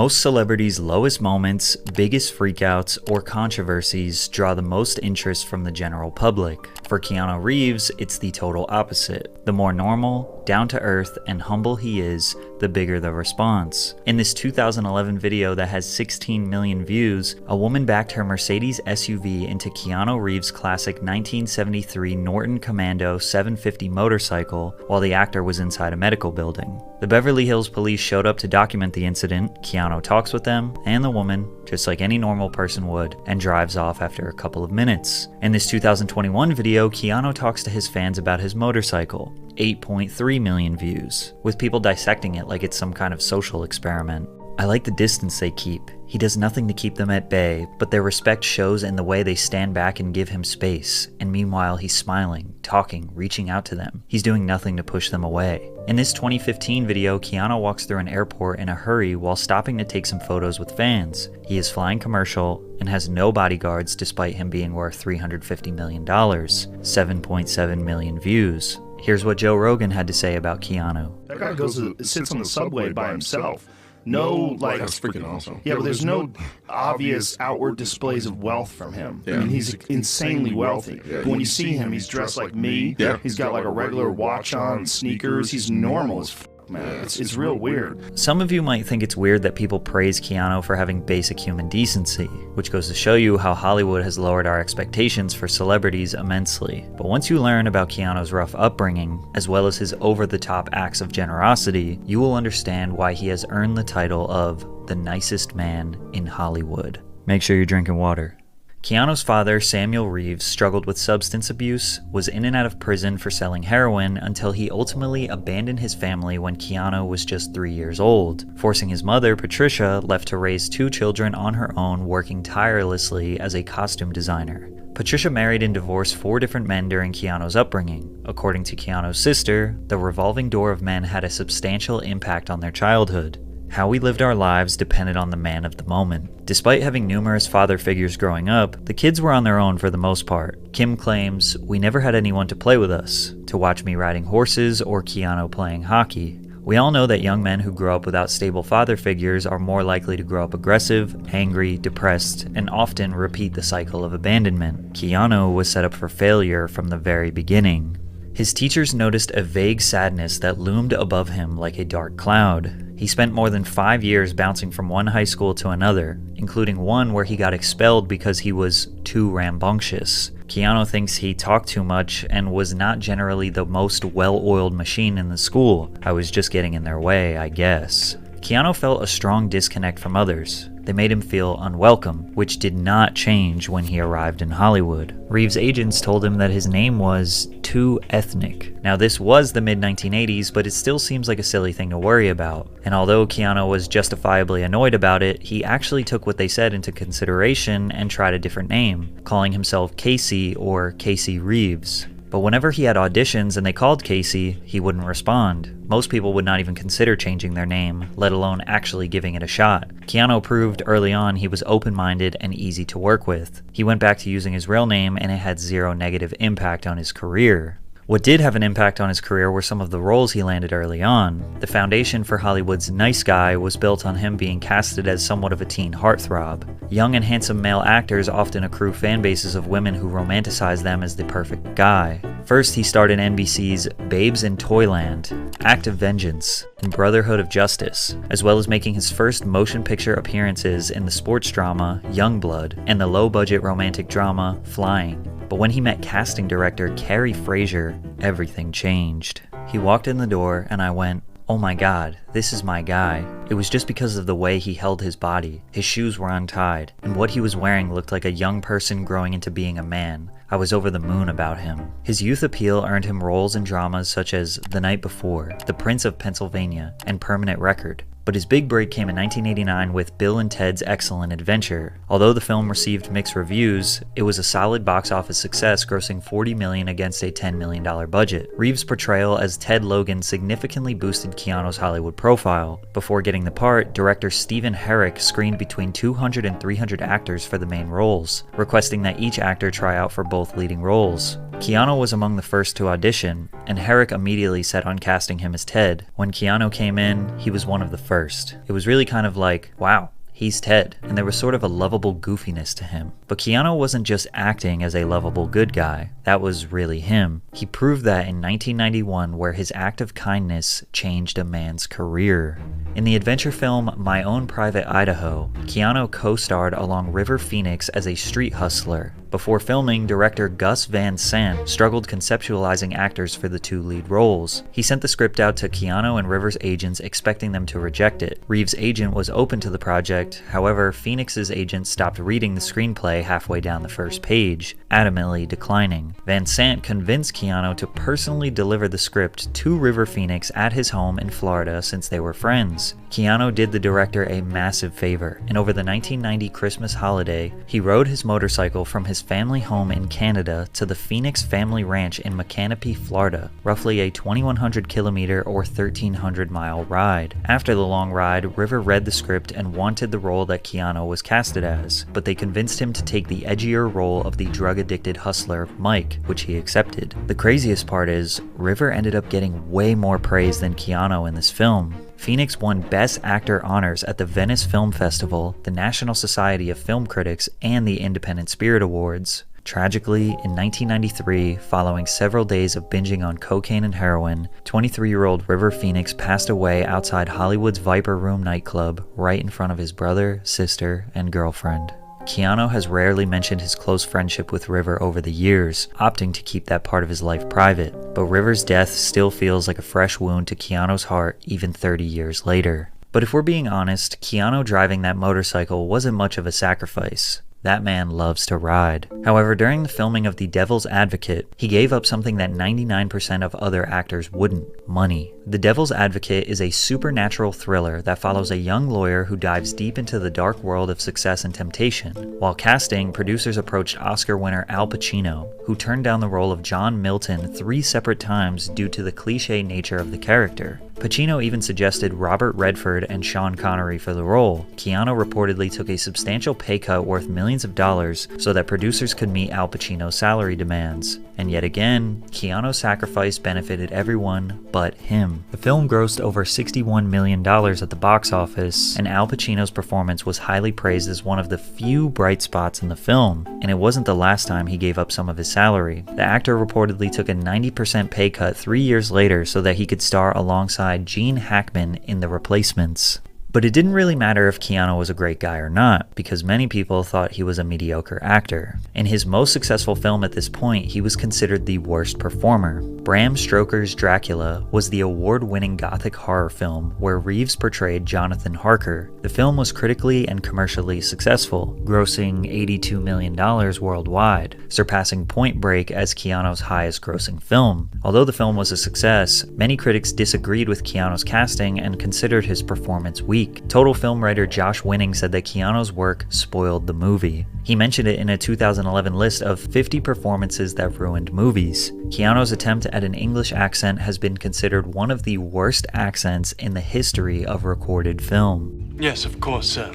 Most celebrities' lowest moments, biggest freakouts, or controversies draw the most interest from the general public. For Keanu Reeves, it's the total opposite. The more normal, down-to-earth, and humble he is, the bigger the response. In this 2011 video that has 16 million views, a woman backed her Mercedes SUV into Keanu Reeves' classic 1973 Norton Commando 750 motorcycle while the actor was inside a medical building. The Beverly Hills police showed up to document the incident. Keanu talks with them and the woman, just like any normal person would, and drives off after a couple of minutes. In this 2021 video, Keanu talks to his fans about his motorcycle. 8.3 million views, with people dissecting it like it's some kind of social experiment. I like the distance they keep. He does nothing to keep them at bay, but their respect shows in the way they stand back and give him space, and meanwhile he's smiling, talking, reaching out to them. He's doing nothing to push them away. In this 2015 video, Keanu walks through an airport in a hurry while stopping to take some photos with fans. He is flying commercial and has no bodyguards despite him being worth $350 million. 7.7 million views. Here's what Joe Rogan had to say about Keanu. That guy sits on the subway by himself. No, like, that's freaking awesome. Yeah, but there's no obvious outward displays of wealth from him. Yeah. I mean, he's insanely wealthy. Yeah, but when you see him, he's dressed like me. Yeah. He's got like a regular watch on, sneakers. He's normal as f, man. It's real weird. Some of you might think it's weird that people praise Keanu for having basic human decency, which goes to show you how Hollywood has lowered our expectations for celebrities immensely. But once you learn about Keanu's rough upbringing, as well as his over-the-top acts of generosity, you will understand why he has earned the title of the nicest man in Hollywood. Make sure you're drinking water. Keanu's father, Samuel Reeves, struggled with substance abuse, was in and out of prison for selling heroin until he ultimately abandoned his family when Keanu was just 3 years old, forcing his mother, Patricia, left to raise 2 children on her own, working tirelessly as a costume designer. Patricia married and divorced 4 different men during Keanu's upbringing. According to Keanu's sister, the revolving door of men had a substantial impact on their childhood. How we lived our lives depended on the man of the moment. Despite having numerous father figures growing up, the kids were on their own for the most part. Kim claims, "We never had anyone to play with us, to watch me riding horses or Keanu playing hockey." We all know that young men who grow up without stable father figures are more likely to grow up aggressive, angry, depressed, and often repeat the cycle of abandonment. Keanu was set up for failure from the very beginning. His teachers noticed a vague sadness that loomed above him like a dark cloud. He spent more than 5 years bouncing from one high school to another, including one where he got expelled because he was too rambunctious. Keanu thinks he talked too much and was not generally the most well-oiled machine in the school. I was just getting in their way, I guess. Keanu felt a strong disconnect from others. They made him feel unwelcome, which did not change when he arrived in Hollywood. Reeves' agents told him that his name was too ethnic. Now this was the mid-1980s, but it still seems like a silly thing to worry about. And although Keanu was justifiably annoyed about it, he actually took what they said into consideration and tried a different name, calling himself Casey or Casey Reeves. But whenever he had auditions and they called Casey, he wouldn't respond. Most people would not even consider changing their name, let alone actually giving it a shot. Keanu proved early on he was open-minded and easy to work with. He went back to using his real name and it had zero negative impact on his career. What did have an impact on his career were some of the roles he landed early on. The foundation for Hollywood's nice guy was built on him being casted as somewhat of a teen heartthrob. Young and handsome male actors often accrue fan bases of women who romanticize them as the perfect guy. First, he starred in NBC's Babes in Toyland, Act of Vengeance, and Brotherhood of Justice, as well as making his first motion picture appearances in the sports drama Youngblood and the low-budget romantic drama Flying. But when he met casting director Carrie Fraser, everything changed. He walked in the door and I went, "Oh my god, this is my guy." It was just because of the way he held his body. His shoes were untied, and what he was wearing looked like a young person growing into being a man. I was over the moon about him. His youth appeal earned him roles in dramas such as The Night Before, The Prince of Pennsylvania, and Permanent Record. But his big break came in 1989 with Bill and Ted's Excellent Adventure. Although the film received mixed reviews, it was a solid box office success, grossing $40 million against a $10 million budget. Reeves' portrayal as Ted Logan significantly boosted Keanu's Hollywood profile. Before getting the part, director Stephen Herek screened between 200 and 300 actors for the main roles, requesting that each actor try out for both leading roles. Keanu was among the first to audition, and Herek immediately set on casting him as Ted. When Keanu came in, he was one of the first. It was really kind of like, wow, he's Ted, and there was sort of a lovable goofiness to him. But Keanu wasn't just acting as a lovable good guy, that was really him. He proved that in 1991, where his act of kindness changed a man's career. In the adventure film My Own Private Idaho, Keanu co-starred along River Phoenix as a street hustler. Before filming, director Gus Van Sant struggled conceptualizing actors for the two lead roles. He sent the script out to Keanu and River's agents expecting them to reject it. Reeves' agent was open to the project, however, Phoenix's agent stopped reading the screenplay halfway down the first page, adamantly declining. Van Sant convinced Keanu to personally deliver the script to River Phoenix at his home in Florida since they were friends. Keanu did the director a massive favor, and over the 1990 Christmas holiday, he rode his motorcycle from his family home in Canada to the Phoenix family ranch in Macanopy, Florida, roughly a 2,100 kilometer or 1,300 mile ride. After the long ride, River read the script and wanted the role that Keanu was casted as, but they convinced him to take the edgier role of the drug-addicted hustler Mike, which he accepted. The craziest part is, River ended up getting way more praise than Keanu in this film. Phoenix won Best Actor honors at the Venice Film Festival, the National Society of Film Critics, and the Independent Spirit Awards. Tragically, in 1993, following several days of binging on cocaine and heroin, 23-year-old River Phoenix passed away outside Hollywood's Viper Room nightclub, right in front of his brother, sister, and girlfriend. Keanu has rarely mentioned his close friendship with River over the years, opting to keep that part of his life private, but River's death still feels like a fresh wound to Keanu's heart even 30 years later. But if we're being honest, Keanu driving that motorcycle wasn't much of a sacrifice. That man loves to ride. However, during the filming of The Devil's Advocate, he gave up something that 99% of other actors wouldn't: money. The Devil's Advocate is a supernatural thriller that follows a young lawyer who dives deep into the dark world of success and temptation. While casting, producers approached Oscar winner Al Pacino, who turned down the role of John Milton 3 separate times due to the cliché nature of the character. Pacino even suggested Robert Redford and Sean Connery for the role. Keanu reportedly took a substantial pay cut worth millions of dollars so that producers could meet Al Pacino's salary demands. And yet again, Keanu's sacrifice benefited everyone but him. The film grossed over $61 million at the box office, and Al Pacino's performance was highly praised as one of the few bright spots in the film, and it wasn't the last time he gave up some of his salary. The actor reportedly took a 90% pay cut 3 years later so that he could star alongside Gene Hackman in The Replacements. But it didn't really matter if Keanu was a great guy or not, because many people thought he was a mediocre actor. In his most successful film at this point, he was considered the worst performer. Bram Stoker's Dracula was the award-winning gothic horror film where Reeves portrayed Jonathan Harker. The film was critically and commercially successful, grossing $82 million worldwide, surpassing Point Break as Keanu's highest-grossing film. Although the film was a success, many critics disagreed with Keanu's casting and considered his performance weak. Total film writer Josh Winning said that Keanu's work spoiled the movie. He mentioned it in a 2011 list of 50 performances that ruined movies. Keanu's attempt at an English accent has been considered one of the worst accents in the history of recorded film. Yes, of course, sir.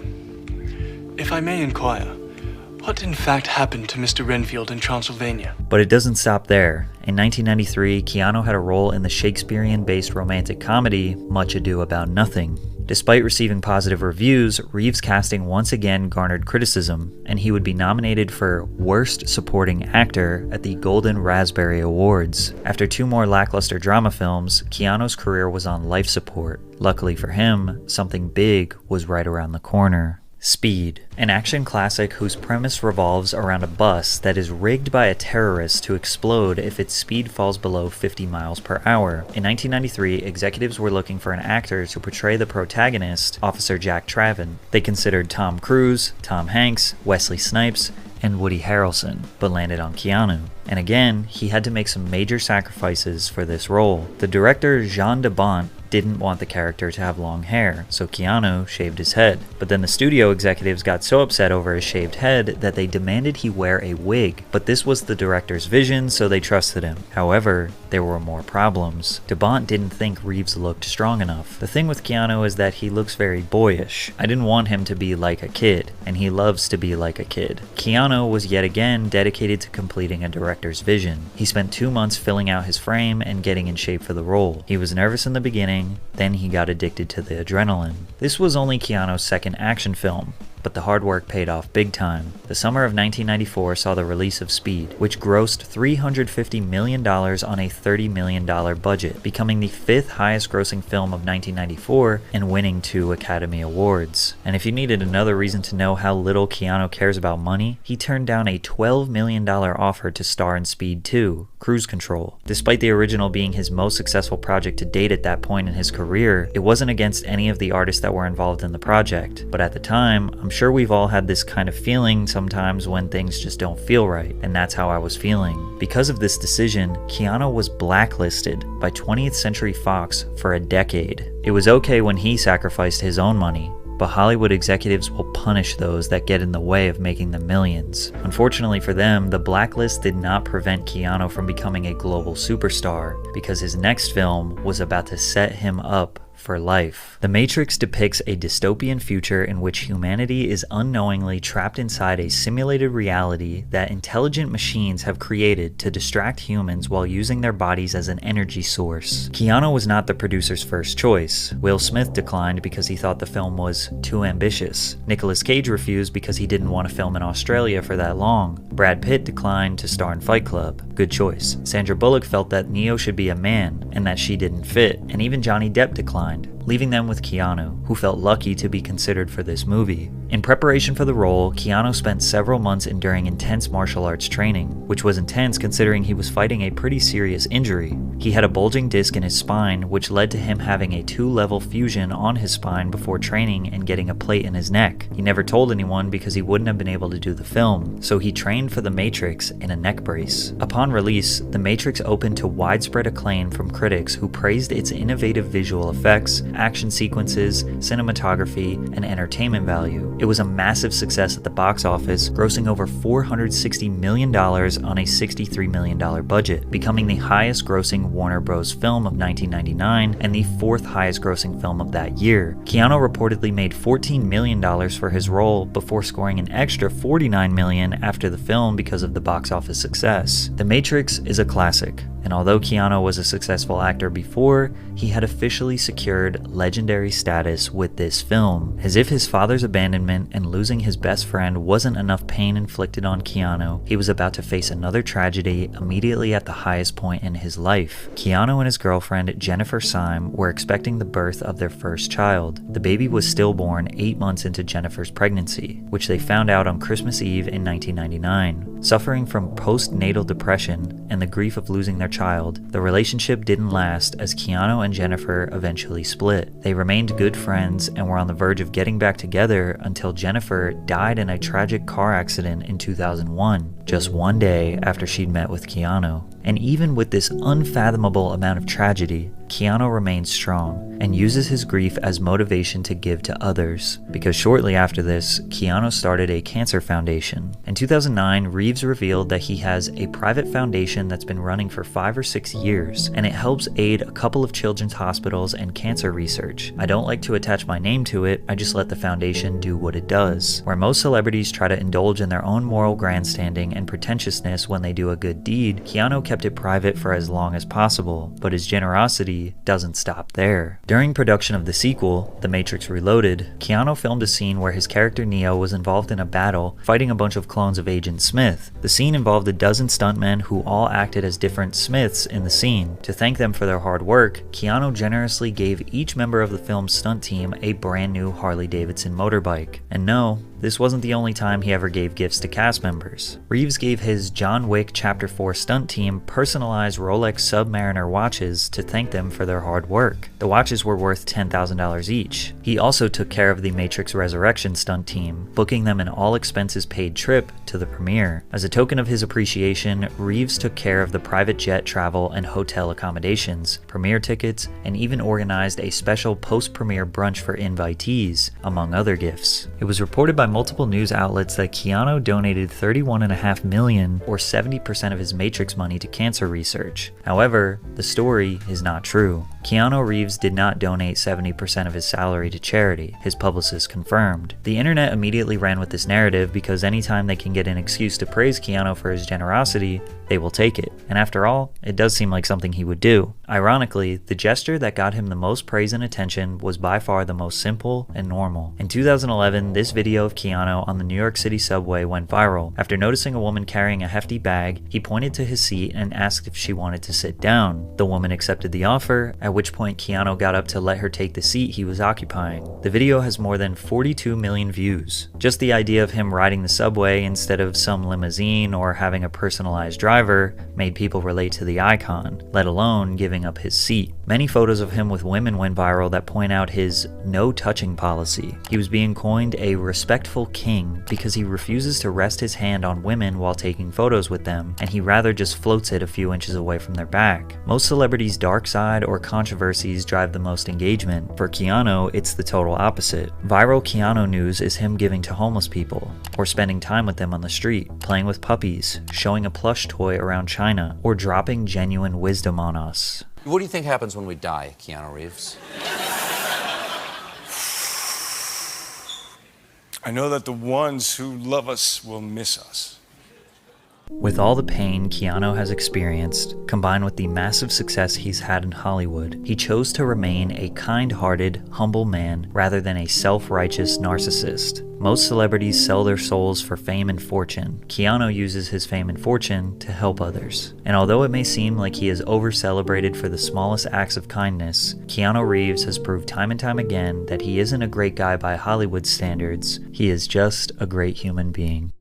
If I may inquire, what in fact happened to Mr. Renfield in Transylvania? But it doesn't stop there. In 1993, Keanu had a role in the Shakespearean-based romantic comedy Much Ado About Nothing. Despite receiving positive reviews, Reeves' casting once again garnered criticism, and he would be nominated for Worst Supporting Actor at the Golden Raspberry Awards. After 2 more lackluster drama films, Keanu's career was on life support. Luckily for him, something big was right around the corner. Speed, an action classic whose premise revolves around a bus that is rigged by a terrorist to explode if its speed falls below 50 miles per hour. In 1993, executives were looking for an actor to portray the protagonist, Officer Jack Traven. They considered Tom Cruise, Tom Hanks, Wesley Snipes, and Woody Harrelson, but landed on Keanu. And again, he had to make some major sacrifices for this role. The director, Jean de Bont, didn't want the character to have long hair, so Keanu shaved his head. But then the studio executives got so upset over his shaved head that they demanded he wear a wig. But this was the director's vision, so they trusted him. However, there were more problems. De Bont didn't think Reeves looked strong enough. The thing with Keanu is that he looks very boyish. I didn't want him to be like a kid, and he loves to be like a kid. Keanu was yet again dedicated to completing a director's vision. He spent 2 months filling out his frame and getting in shape for the role. He was nervous in the beginning, playing, then he got addicted to the adrenaline. This was only Keanu's second action film, but the hard work paid off big time. The summer of 1994 saw the release of Speed, which grossed $350 million on a $30 million budget, becoming the 5th highest grossing film of 1994 and winning 2 Academy Awards. And if you needed another reason to know how little Keanu cares about money, he turned down a $12 million offer to star in Speed 2, Cruise Control. Despite the original being his most successful project to date at that point in his career, it wasn't against any of the artists that were involved in the project. But at the time, I'm sure we've all had this kind of feeling sometimes when things just don't feel right, and that's how I was feeling. Because of this decision, Keanu was blacklisted by 20th Century Fox for a decade. It was okay when he sacrificed his own money, but Hollywood executives will punish those that get in the way of making the millions. Unfortunately for them, the blacklist did not prevent Keanu from becoming a global superstar, because his next film was about to set him up for life. The Matrix depicts a dystopian future in which humanity is unknowingly trapped inside a simulated reality that intelligent machines have created to distract humans while using their bodies as an energy source. Keanu was not the producer's first choice. Will Smith declined because he thought the film was too ambitious. Nicolas Cage refused because he didn't want to film in Australia for that long. Brad Pitt declined to star in Fight Club. Good choice. Sandra Bullock felt that Neo should be a man and that she didn't fit, and even Johnny Depp declined, leaving them with Keanu, who felt lucky to be considered for this movie. In preparation for the role, Keanu spent several months enduring intense martial arts training, which was intense considering he was fighting a pretty serious injury. He had a bulging disc in his spine, which led to him having a 2-level fusion on his spine before training and getting a plate in his neck. He never told anyone because he wouldn't have been able to do the film, so he trained for The Matrix in a neck brace. Upon release, The Matrix opened to widespread acclaim from critics who praised its innovative visual effects, action sequences, cinematography, and entertainment value. It was a massive success at the box office, grossing over $460 million on a $63 million budget, becoming the highest grossing Warner Bros. Film of 1999 and the 4th highest grossing film of that year. Keanu reportedly made $14 million for his role before scoring an extra $49 million after the film because of the box office success. The Matrix is a classic, and although Keanu was a successful actor before, he had officially secured legendary status with this film. As if his father's abandonment and losing his best friend wasn't enough pain inflicted on Keanu, he was about to face another tragedy immediately at the highest point in his life. Keanu and his girlfriend Jennifer Syme were expecting the birth of their first child. The baby was stillborn 8 months into Jennifer's pregnancy, which they found out on Christmas Eve in 1999. Suffering from postnatal depression and the grief of losing their child, the relationship didn't last as Keanu and Jennifer eventually split. They remained good friends and were on the verge of getting back together until Jennifer died in a tragic car accident in 2001, just one day after she'd met with Keanu. And even with this unfathomable amount of tragedy, Keanu remains strong and uses his grief as motivation to give to others, because shortly after this, Keanu started a cancer foundation. In 2009, Reeves revealed that he has a private foundation that's been running for 5 or 6 years, and it helps aid a couple of children's hospitals and cancer research. I don't like to attach my name to it, I just let the foundation do what it does. Where most celebrities try to indulge in their own moral grandstanding and pretentiousness when they do a good deed, Keanu kept it private for as long as possible, but his generosity doesn't stop there. During production of the sequel, The Matrix Reloaded, Keanu filmed a scene where his character Neo was involved in a battle fighting a bunch of clones of Agent Smith. The scene involved a dozen stuntmen who all acted as different Smiths in the scene. To thank them for their hard work, Keanu generously gave each member of the film's stunt team a brand new Harley-Davidson motorbike. And no, this wasn't the only time he ever gave gifts to cast members. Reeves gave his John Wick Chapter 4 stunt team personalized Rolex Submariner watches to thank them for their hard work. The watches were worth $10,000 each. He also took care of the Matrix Resurrection stunt team, booking them an all-expenses-paid trip to the premiere. As a token of his appreciation, Reeves took care of the private jet travel and hotel accommodations, premiere tickets, and even organized a special post-premiere brunch for invitees, among other gifts. It was reported by by multiple news outlets that Keanu donated $31.5 million, or 70% of his Matrix money, to cancer research. However, the story is not true. Keanu Reeves did not donate 70% of his salary to charity, his publicist confirmed. The internet immediately ran with this narrative because anytime they can get an excuse to praise Keanu for his generosity, they will take it. And after all, it does seem like something he would do. Ironically, the gesture that got him the most praise and attention was by far the most simple and normal. In 2011, this video of Keanu on the New York City subway went viral. After noticing a woman carrying a hefty bag, he pointed to his seat and asked if she wanted to sit down. The woman accepted the offer, at which point Keanu got up to let her take the seat he was occupying. The video has more than 42 million views. Just the idea of him riding the subway instead of some limousine or having a personalized driver made people relate to the icon, let alone giving up his seat. Many photos of him with women went viral that point out his no touching policy. He was being coined a respectful king because he refuses to rest his hand on women while taking photos with them, and he rather just floats it a few inches away from their back. Most celebrities' dark side or controversies drive the most engagement. For Keanu, it's the total opposite. Viral Keanu news is him giving to homeless people, or spending time with them on the street, playing with puppies, showing a plush toy around China, or dropping genuine wisdom on us. What do you think happens when we die, Keanu Reeves? I know that the ones who love us will miss us. With all the pain Keanu has experienced, combined with the massive success he's had in Hollywood, he chose to remain a kind-hearted, humble man rather than a self-righteous narcissist. Most celebrities sell their souls for fame and fortune. Keanu uses his fame and fortune to help others. And although it may seem like he is over-celebrated for the smallest acts of kindness, Keanu Reeves has proved time and time again that he isn't a great guy by Hollywood standards, he is just a great human being.